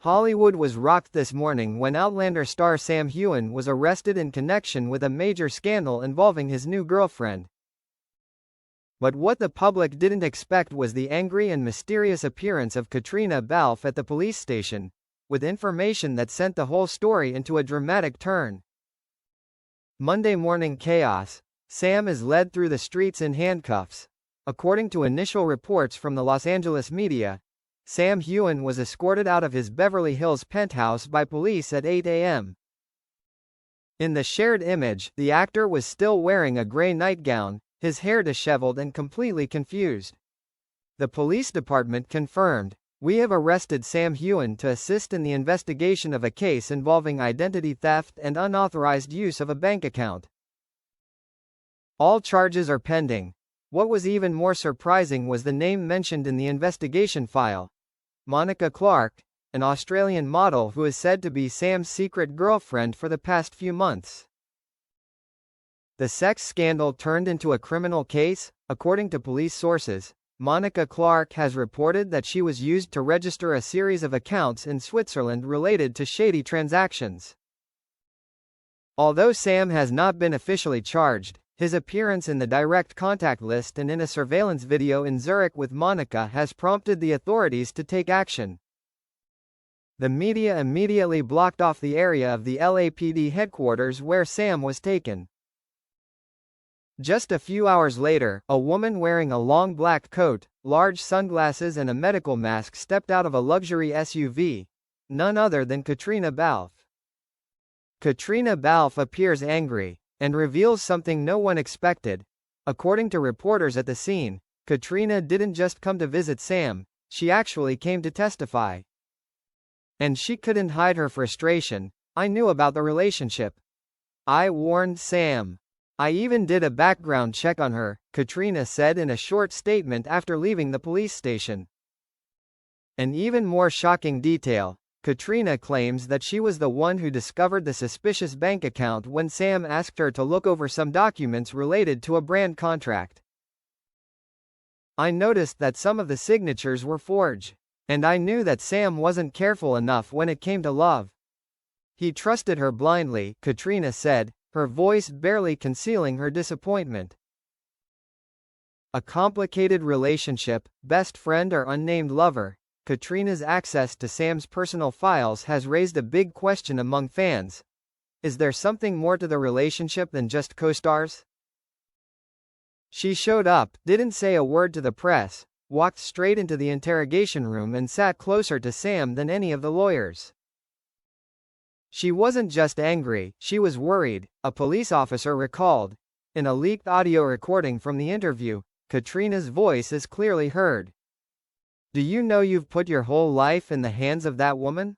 Hollywood was rocked this morning when Outlander star Sam Heughan was arrested in connection with a major scandal involving his new girlfriend. But what the public didn't expect was the angry and mysterious appearance of Caitriona Balfe at the police station, with information that sent the whole story into a dramatic turn. Monday morning chaos. Sam is led through the streets in handcuffs. According to initial reports from the Los Angeles media, Sam Heughan was escorted out of his Beverly Hills penthouse by police at 8 a.m. In the shared image, the actor was still wearing a gray nightgown, his hair disheveled and completely confused. The police department confirmed, "We have arrested Sam Heughan to assist in the investigation of a case involving identity theft and unauthorized use of a bank account. All charges are pending." What was even more surprising was the name mentioned in the investigation file: Monica Clark, an Australian model who is said to be Sam's secret girlfriend for the past few months. The sex scandal turned into a criminal case. According to police sources, Monica Clark has reported that she was used to register a series of accounts in Switzerland related to shady transactions. Although Sam has not been officially charged, his appearance in the direct contact list and in a surveillance video in Zurich with Monica has prompted the authorities to take action. The media immediately blocked off the area of the LAPD headquarters where Sam was taken. Just a few hours later, a woman wearing a long black coat, large sunglasses and a medical mask stepped out of a luxury SUV. None other than Caitriona Balfe. Caitriona Balfe appears angry and reveals something no one expected. According to reporters at the scene, Caitriona didn't just come to visit Sam, she actually came to testify. And she couldn't hide her frustration. "I knew about the relationship. I warned Sam. I even did a background check on her," Caitriona said in a short statement after leaving the police station. An even more shocking detail: Caitriona claims that she was the one who discovered the suspicious bank account when Sam asked her to look over some documents related to a brand contract. "I noticed that some of the signatures were forged. And I knew that Sam wasn't careful enough when it came to love. He trusted her blindly," Caitriona said, her voice barely concealing her disappointment. A complicated relationship, best friend or unnamed lover, Caitriona's access to Sam's personal files has raised a big question among fans. Is there something more to the relationship than just co-stars? She showed up, didn't say a word to the press, walked straight into the interrogation room and sat closer to Sam than any of the lawyers. She wasn't just angry, she was worried, a police officer recalled. In a leaked audio recording from the interview, Caitriona's voice is clearly heard. "Do you know you've put your whole life in the hands of that woman?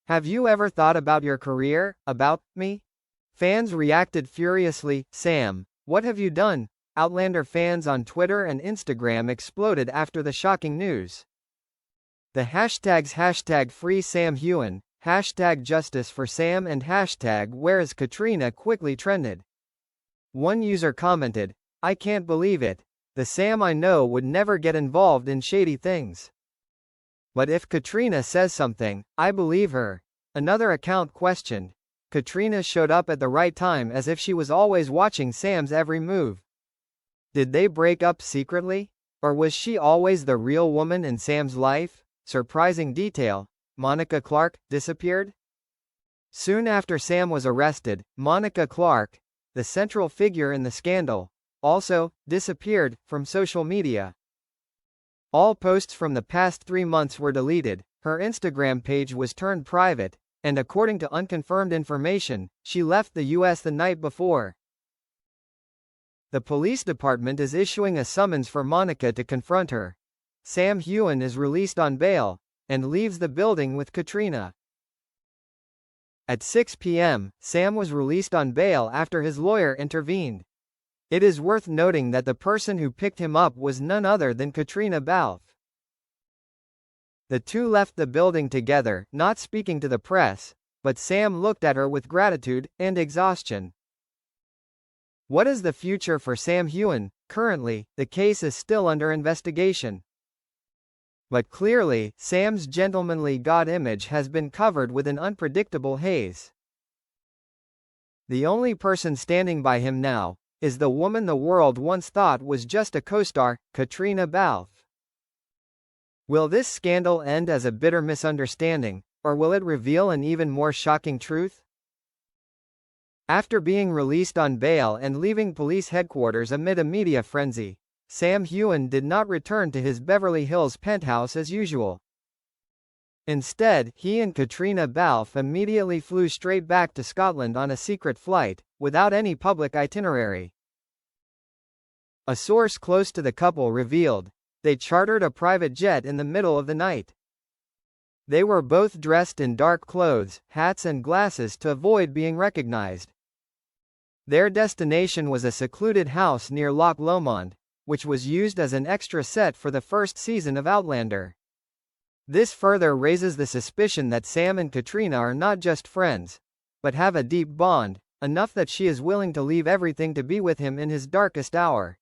Have you ever thought about your career, about me?" Fans reacted furiously. "Sam, what have you done?" Outlander fans on Twitter and Instagram exploded after the shocking news. The hashtags #FreeSamHeughan, #JusticeForSam and #WhereIs Caitriona quickly trended. One user commented, "I can't believe it. The Sam I know would never get involved in shady things. But if Caitriona says something, I believe her." Another account questioned, "Caitriona showed up at the right time as if she was always watching Sam's every move. Did they break up secretly? Or was she always the real woman in Sam's life?" Surprising detail: Monica Clark disappeared? Soon after Sam was arrested, Monica Clark, the central figure in the scandal, also disappeared from social media. All posts from the past 3 months were deleted, her Instagram page was turned private, and according to unconfirmed information, she left the US the night before. The police department is issuing a summons for Monica to confront her. Sam Heughan is released on bail and leaves the building with Caitriona. At 6 p.m., Sam was released on bail after his lawyer intervened. It is worth noting that the person who picked him up was none other than Caitriona Balfe. The two left the building together, not speaking to the press, but Sam looked at her with gratitude and exhaustion. What is the future for Sam Heughan? Currently, the case is still under investigation. But clearly, Sam's gentlemanly god image has been covered with an unpredictable haze. The only person standing by him now is the woman the world once thought was just a co-star, Caitriona Balfe. Will this scandal end as a bitter misunderstanding, or will it reveal an even more shocking truth? After being released on bail and leaving police headquarters amid a media frenzy, Sam Heughan did not return to his Beverly Hills penthouse as usual. Instead, he and Caitriona Balfe immediately flew straight back to Scotland on a secret flight, without any public itinerary. A source close to the couple revealed they chartered a private jet in the middle of the night. They were both dressed in dark clothes, hats and glasses to avoid being recognized. Their destination was a secluded house near Loch Lomond, which was used as an extra set for the first season of Outlander. This further raises the suspicion that Sam and Caitriona are not just friends, but have a deep bond, enough that she is willing to leave everything to be with him in his darkest hour.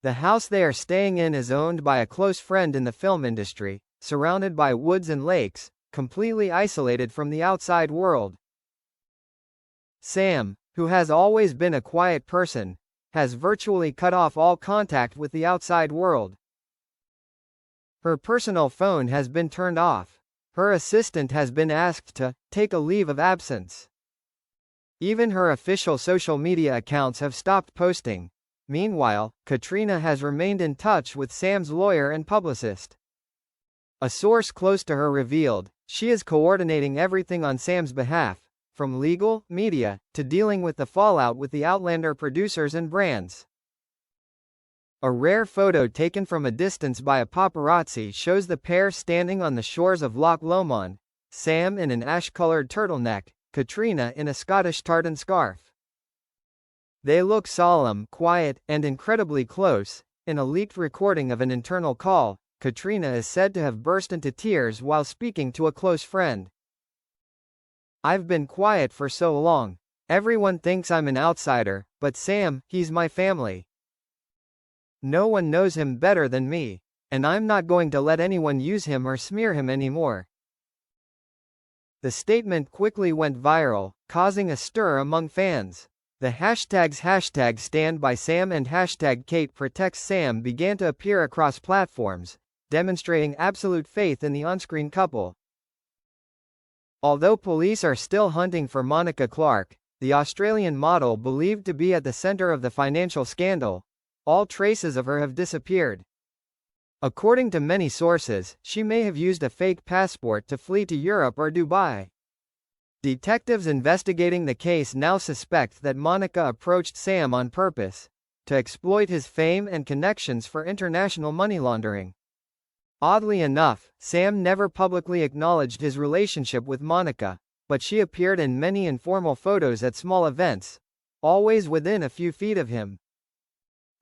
The house they are staying in is owned by a close friend in the film industry, surrounded by woods and lakes, completely isolated from the outside world. Sam, who has always been a quiet person, has virtually cut off all contact with the outside world. Her personal phone has been turned off. Her assistant has been asked to take a leave of absence. Even her official social media accounts have stopped posting. Meanwhile, Caitriona has remained in touch with Sam's lawyer and publicist. A source close to her revealed she is coordinating everything on Sam's behalf, from legal, media, to dealing with the fallout with the Outlander producers and brands. A rare photo taken from a distance by a paparazzi shows the pair standing on the shores of Loch Lomond, Sam in an ash-colored turtleneck, Caitriona in a Scottish tartan scarf. They look solemn, quiet, and incredibly close. In a leaked recording of an internal call, Caitriona is said to have burst into tears while speaking to a close friend. "I've been quiet for so long. Everyone thinks I'm an outsider, but Sam, he's my family. No one knows him better than me, and I'm not going to let anyone use him or smear him anymore." The statement quickly went viral, causing a stir among fans. The hashtags #StandBySam and #KateProtectsSam began to appear across platforms, demonstrating absolute faith in the on-screen couple. Although police are still hunting for Monica Clark, the Australian model believed to be at the center of the financial scandal, all traces of her have disappeared. According to many sources, she may have used a fake passport to flee to Europe or Dubai. Detectives investigating the case now suspect that Monica approached Sam on purpose, to exploit his fame and connections for international money laundering. Oddly enough, Sam never publicly acknowledged his relationship with Monica, but she appeared in many informal photos at small events, always within a few feet of him.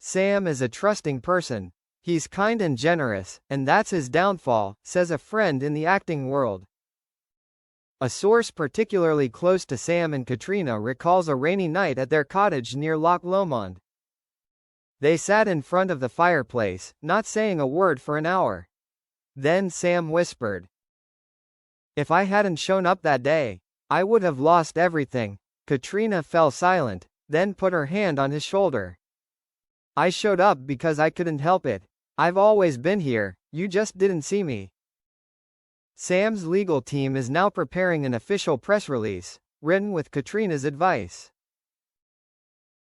Sam is a trusting person. He's kind and generous, and that's his downfall, says a friend in the acting world. A source particularly close to Sam and Caitriona recalls a rainy night at their cottage near Loch Lomond. They sat in front of the fireplace, not saying a word for an hour. Then Sam whispered, "If I hadn't shown up that day, I would have lost everything." Caitriona fell silent, then put her hand on his shoulder. "I showed up because I couldn't help it. I've always been here, you just didn't see me." Sam's legal team is now preparing an official press release, written with Caitriona's advice.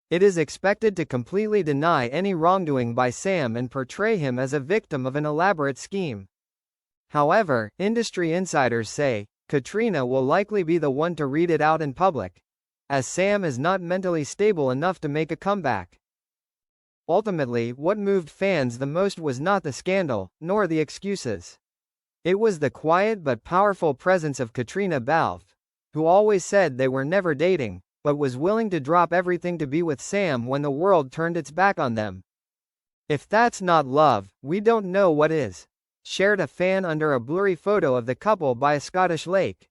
It is expected to completely deny any wrongdoing by Sam and portray him as a victim of an elaborate scheme. However, industry insiders say Caitriona will likely be the one to read it out in public, as Sam is not mentally stable enough to make a comeback. Ultimately, what moved fans the most was not the scandal, nor the excuses. It was the quiet but powerful presence of Caitriona Balfe, who always said they were never dating, but was willing to drop everything to be with Sam when the world turned its back on them. "If that's not love, we don't know what is," shared a fan under a blurry photo of the couple by a Scottish lake.